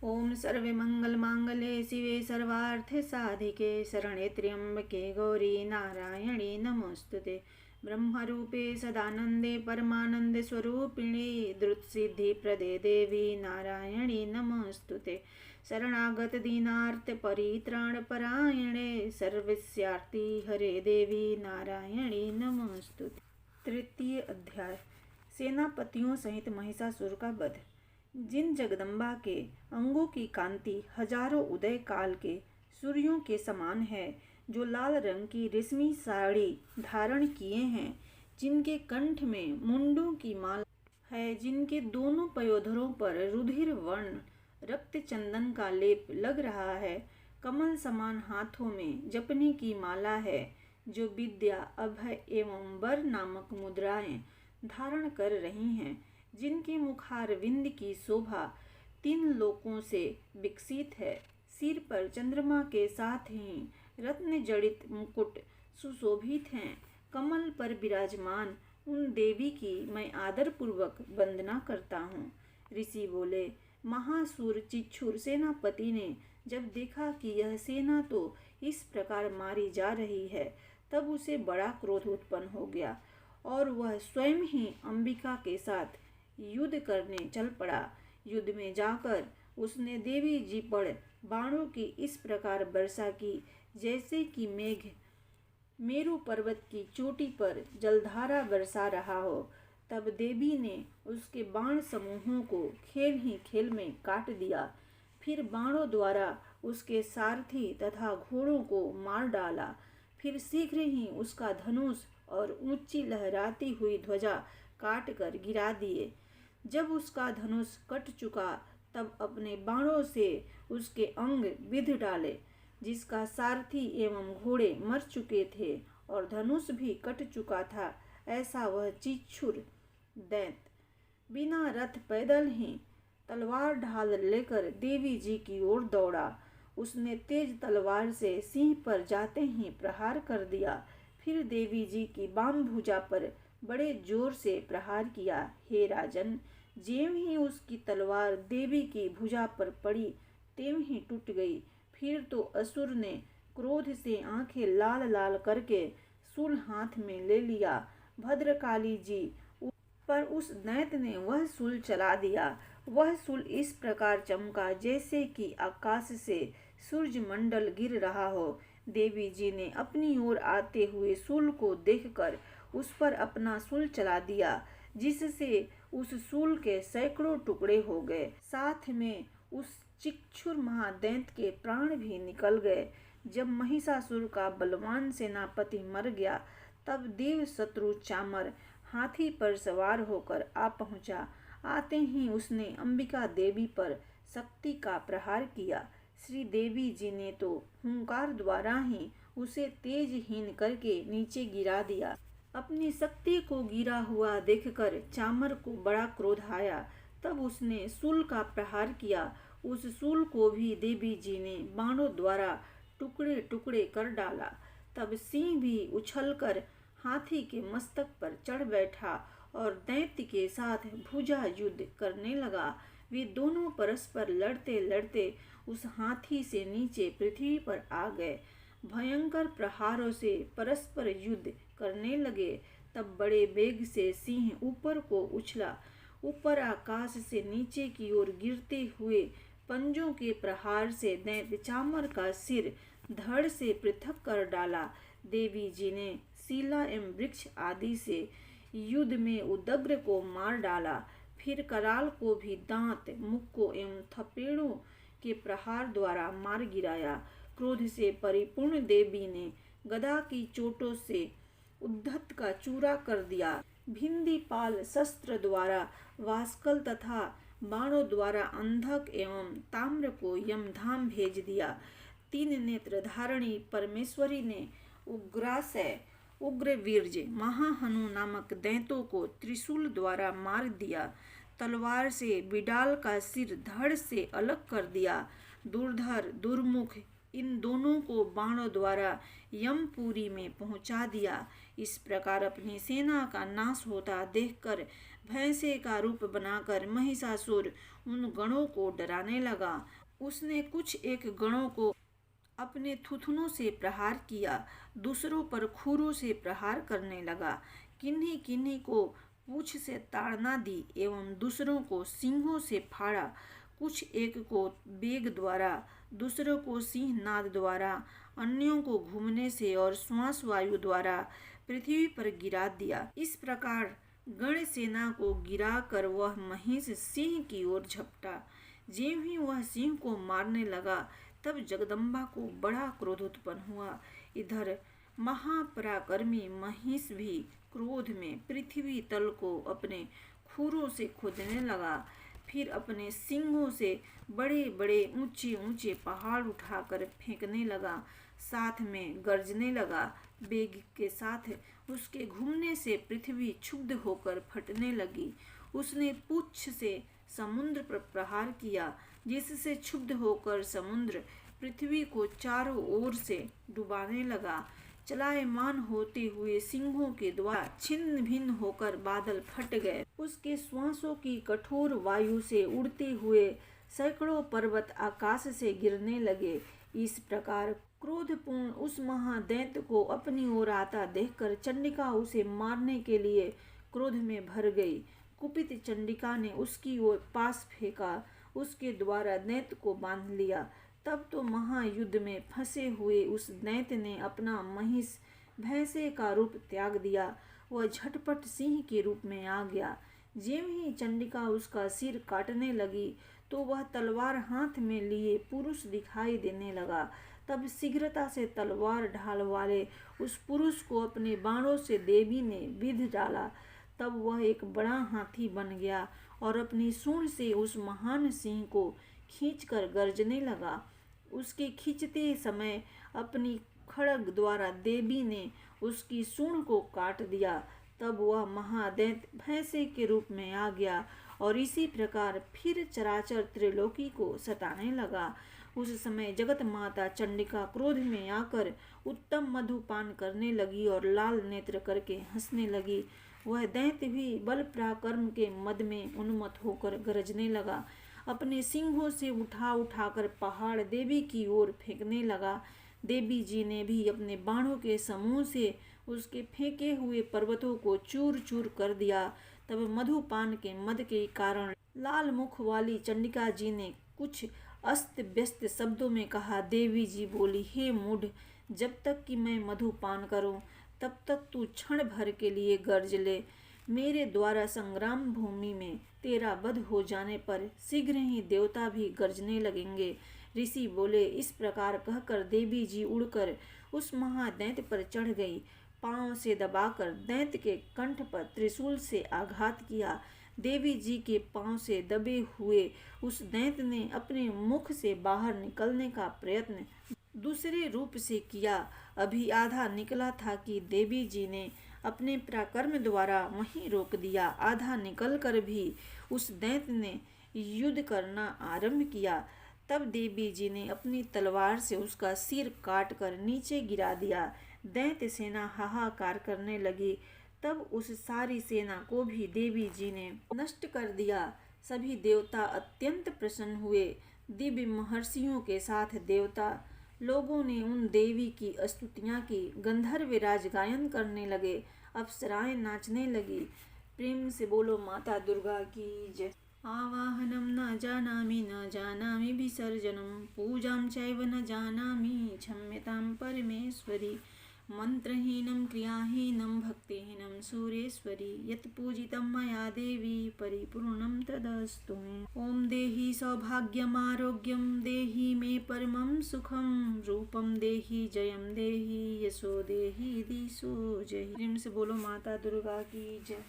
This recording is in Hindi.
ओम सर्वमंगलमांगल्ये शिवे सर्वार्थसाधिके शरण्ये त्र्यंबके गौरी नारायणी नमोस्तुते। ब्रह्मरूपे सदानंदे परमानंद स्वरूपिणे धृतसिद्धिप्रदे देवी नारायणी नमोस्तुते। शरणागत दीनार्थ परित्राण परायणे सर्वस्यार्ति हरे देवी नारायणी नमोस्तुते। तृतीय अध्याय। सेनापतियों सहित महिषासुर का वध। जिन जगदम्बा के अंगों की कांति हजारों उदय काल के सूर्यों के समान है, जो लाल रंग की रेशमी साड़ी धारण किए हैं, जिनके कंठ में मुंडों की माला है, जिनके दोनों पयोधरों पर रुधिर वर्ण रक्त चंदन का लेप लग रहा है, कमल समान हाथों में जपने की माला है, जो विद्या अभय एवं वर नामक मुद्राएं धारण कर रही हैं, जिनके मुखारविंद की शोभा 3 लोकों से विकसित है, सिर पर चंद्रमा के साथ ही रत्न जड़ित मुकुट सुशोभित हैं, कमल पर विराजमान उन देवी की मैं आदर पूर्वक वंदना करता हूँ। ऋषि बोले, महासूर चिच्छुर सेनापति ने जब देखा कि यह सेना तो इस प्रकार मारी जा रही है, तब उसे बड़ा क्रोध उत्पन्न हो गया और वह स्वयं ही अंबिका के साथ युद्ध करने चल पड़ा। युद्ध में जाकर उसने देवी जी पर बाणों की इस प्रकार वर्षा की, जैसे कि मेघ मेरु पर्वत की चोटी पर जलधारा बरसा रहा हो। तब देवी ने उसके बाण समूहों को खेल ही खेल में काट दिया। फिर बाणों द्वारा उसके सारथी तथा घोड़ों को मार डाला। फिर शीघ्र ही उसका धनुष और ऊंची लहराती हुई ध्वजा काट कर गिरा दिए। जब उसका धनुष कट चुका, तब अपने बाणों से उसके अंग विंध डाले। जिसका सारथी एवं घोड़े मर चुके थे और धनुष भी कट चुका था, ऐसा वह चिच्छुर दैत्य बिना रथ पैदल ही तलवार ढाल लेकर देवी जी की ओर दौड़ा। उसने तेज तलवार से सिंह पर जाते ही प्रहार कर दिया। फिर देवी जी की बाम भुजा पर बड़े जोर से प्रहार किया। हे राजन, ज्यों ही उसकी तलवार देवी की भुजा पर पड़ी, त्यों ही टूट गई। फिर तो असुर ने क्रोध से आंखें लाल लाल करके शूल हाथ में ले लिया। भद्रकाली जी पर उस दैत्य ने वह शूल चला दिया। वह शूल इस प्रकार चमका जैसे कि आकाश से सूर्य मंडल गिर रहा हो। देवी जी ने अपनी ओर आते हुए शूल को देखकर उस पर अपना शूल चला दिया, जिससे उस शूल के सैकड़ों टुकड़े हो गए। साथ में उस चिच्छुर महादैत्य के प्राण भी निकल गए। जब महिषासुर का बलवान सेनापति मर गया, तब देव शत्रु चामर हाथी पर सवार होकर आ पहुंचा। आते ही उसने अंबिका देवी पर शक्ति का प्रहार किया। श्री देवी जी ने तो हुंकार द्वारा ही उसे तेजहीन करके नीचे गिरा दिया। अपनी शक्ति को गिरा हुआ देखकर चामर को बड़ा क्रोध आया। तब उसने शूल का प्रहार किया। उस शूल को भी देवी जी ने बाणों द्वारा टुकड़े टुकड़े कर डाला। तब सिंह भी उछलकर हाथी के मस्तक पर चढ़ बैठा और दैत्य के साथ भुजा युद्ध करने लगा। वे दोनों परस्पर लड़ते लड़ते उस हाथी से नीचे पृथ्वी पर आ गए। भयंकर प्रहारों से परस्पर युद्ध करने लगे। तब बड़े वेग से सिंह ऊपर को उछला। ऊपर आकाश से नीचे की ओर गिरते हुए पंजों के प्रहार से दैत्य चामर का सिर धड़ से पृथक कर डाला। देवी जी ने शिला एवं वृक्ष आदि से युद्ध में उदग्र को मार डाला। फिर कराल को भी दांत, मुक्कों एवं थपेड़ों के प्रहार द्वारा मार गिराया। क्रोध से परिपूर्ण देवी ने गदा की चोटों से उद्धत का चूरा कर दिया। भिंदी पाल शस्त्र द्वारा वास्कल तथा बाणों द्वारा अंधक एवं ताम्र को यमधाम भेज दिया। 3 नेत्र धारणी परमेश्वरी ने उग्रासय, उग्रवीर्ज, महाहनु नामक दैत्यों को त्रिशूल द्वारा मार दिया। तलवार से बिडाल का सिर धड़ से अलग कर दिया। दुर्धर, दुर्मुख इन दोनों को बाणों द्वारा यमपुरी में पहुंचा दिया। इस प्रकार अपनी सेना का नाश होता देखकर भैंसे का रूप बनाकर महिषासुर उन गणों को डराने लगा। उसने कुछ एक गणों को अपने थुथुनों से प्रहार किया, दूसरों पर खुरों से प्रहार करने लगा। किन्हीं किन्हीं को पूंछ से ताड़ना दी एवं दूसरों को सींगों से फाड़ा। कुछ एक को बेग द्वारा, दूसरों को सिंह नाद द्वारा, अन्यों को घूमने से और श्वास वायु द्वारा पृथ्वी पर गिरा दिया। इस प्रकार गण सेना को गिरा कर वह महिष सिंह की ओर झपटा। ज्यों ही वह सिंह को मारने लगा तब जगदम्बा को बड़ा क्रोध उत्पन्न हुआ। इधर महापराक्रमी महिष भी क्रोध में पृथ्वी तल को अपने खुरों से खोदने लगा। फिर अपने सींगों से बड़े बड़े ऊंचे ऊंचे पहाड़ उठाकर फेंकने लगा। साथ में गरजने लगा। वेग के साथ उसके घूमने से पृथ्वी क्षुब्ध होकर फटने लगी। उसने पूंछ से समुद्र पर प्रहार किया, जिससे क्षुब्ध होकर समुद्र पृथ्वी को चारों ओर से डुबाने लगा। चलायमान होते हुए सिंहों के द्वारा छिन्न भिन्न होकर बादल फट गए। उसके श्वासों की कठोर वायु से उड़ते हुए सैकड़ों पर्वत आकाश से गिरने लगे। इस प्रकार क्रोधपूर्ण उस महादैत्य को अपनी ओर आता देखकर चंडिका उसे मारने के लिए क्रोध में भर गई। कुपित चंडिका ने उसकी ओर पास फेंका, उसके द्वारा दैत्य को बांध लिया। तब तो महायुद्ध में फंसे हुए उस दैत्य ने अपना महिष भैंसे का रूप त्याग दिया। वह झटपट सिंह के रूप में आ गया। ज्यों ही चंडिका उसका सिर काटने लगी तो वह तलवार हाथ में लिए पुरुष दिखाई देने लगा। तब शीघ्रता से तलवार ढाल वाले उस पुरुष को अपने बाणों से देवी ने विंध डाला। तब वह एक बड़ा हाथी बन गया और अपनी सूंड से उस महान सिंह को खींचकर गरजने लगा। उसके खींचते समय अपनी खड्ग द्वारा देवी ने उसकी सूंड को काट दिया। तब वह महादैत्य भैंसे के रूप में आ गया और इसी प्रकार फिर चराचर त्रिलोकी को सताने लगा। उस समय जगत माता चंडिका क्रोध में आकर उत्तम मधुपान करने लगी और लाल नेत्र करके हंसने लगी। वह दैत्य भी बल पराक्रम के मद में उन्मत्त होकर गरजने लगा। अपने सिंहों से उठाकर पहाड़ देवी की ओर फेंकने लगा। देवी जी ने भी अपने बाणों के समूह से उसके फेंके हुए पर्वतों को चूर चूर कर दिया। तब मधुपान के मद के कारण लाल मुख वाली चंडिका जी ने कुछ अस्त व्यस्त शब्दों में कहा। देवी जी बोली, हे मूढ़, जब तक कि मैं मधुपान करूं तब तक तू क्षण भर के लिए गर्ज ले। मेरे द्वारा संग्राम भूमि में तेरा वध हो जाने पर शीघ्र ही देवता भी गर्जने लगेंगे। ऋषि बोले। इस प्रकार कहकर देवी जी उड़कर उस महादैत्य पर चढ़ गई। पांव से दबाकर दैत्य के कंठ पर त्रिशूल से आघात किया। देवी जी के पांव से दबे हुए उस दैत्य ने अपने मुख से बाहर निकलने का प्रयत्न दूसरे रूप से किया। अभी आधा निकला था कि देवी जी ने अपने पराक्रम द्वारा वहीं रोक दिया। आधा निकलकर भी उस दैत्य ने युद्ध करना आरंभ किया। तब देवी जी ने अपनी तलवार से उसका सिर काट कर नीचे गिरा दिया। दैत्य सेना हाहाकार करने लगी। तब उस सारी सेना को भी देवी जी ने नष्ट कर दिया। सभी देवता अत्यंत प्रसन्न हुए। दिव्य महर्षियों के साथ देवता लोगों ने उन देवी की स्तुतियां की। गंधर्व राज गायन करने लगे, अप्सराएं नाचने लगी। प्रेम से बोलो माता दुर्गा की जय। आवाहनम न जानामि विसर्जनम पूजां चैव न जानामि क्षम्यतां परमेश्वरी। मंत्रहीनं क्रियाहीनं भक्तिहीनं सुरेश्वरी। यत् पूजितं मया देवी परिपूर्णं तदस्तु मे। ओम देहि सौभाग्यमारोग्यं देहि मे परमं सुखं रूपं देहि जयं देहि यशो देहि दिशो जय। प्रेम से बोलो माता दुर्गा की जय।